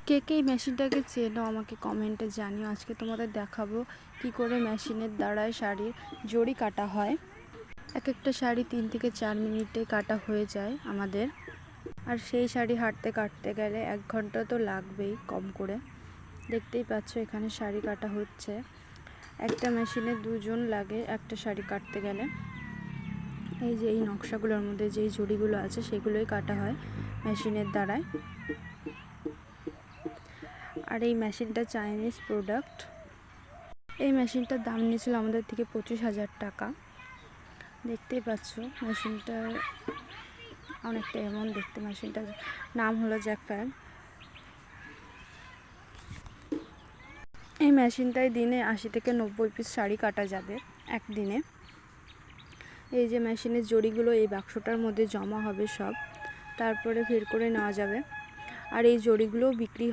কে কে এই মেশিনটাকে চেনো আমাকে কমেন্টে জানিও। আজকে তোমাদের দেখাবো কি করে মেশিনের দ্বারায় শাড়ির জড়ি কাটা হয়। এক একটা শাড়ি 3 থেকে 4 মিনিটে কাটা হয়ে যায় আমাদের। আর সেই শাড়ি কাটতে গেলে 1 ঘন্টা তো লাগবেই কম করে। দেখতেই পাচ্ছ এখানে শাড়ি কাটা হচ্ছে। একটা মেশিনে 2 জন লাগে একটা শাড়ি কাটতে গেলে। এই যে এই নকশাগুলোর মধ্যে যেই জড়িগুলো আছে সেগুলোই কাটা হয় মেশিনের দ্বারায়। আর এই মেশিনটা চাইনিজ প্রোডাক্ট। এই মেশিনটার দাম নিয়েছিল আমাদের থেকে 25,000 টাকা। দেখতেই পাচ্ছ মেশিনটা অনেকটা এমন দেখতে। মেশিনটার নাম হলো জ্যাকফ্যাগ। এই মেশিনটায় দিনে 80 থেকে 90 পিস শাড়ি কাটা যাবে একদিনে। এই যে মেশিনের জড়িগুলো এই বাক্সটার মধ্যে জমা হবে সব, তারপরে বের করে নেওয়া যাবে। আর এই জড়িগুলোও বিক্রি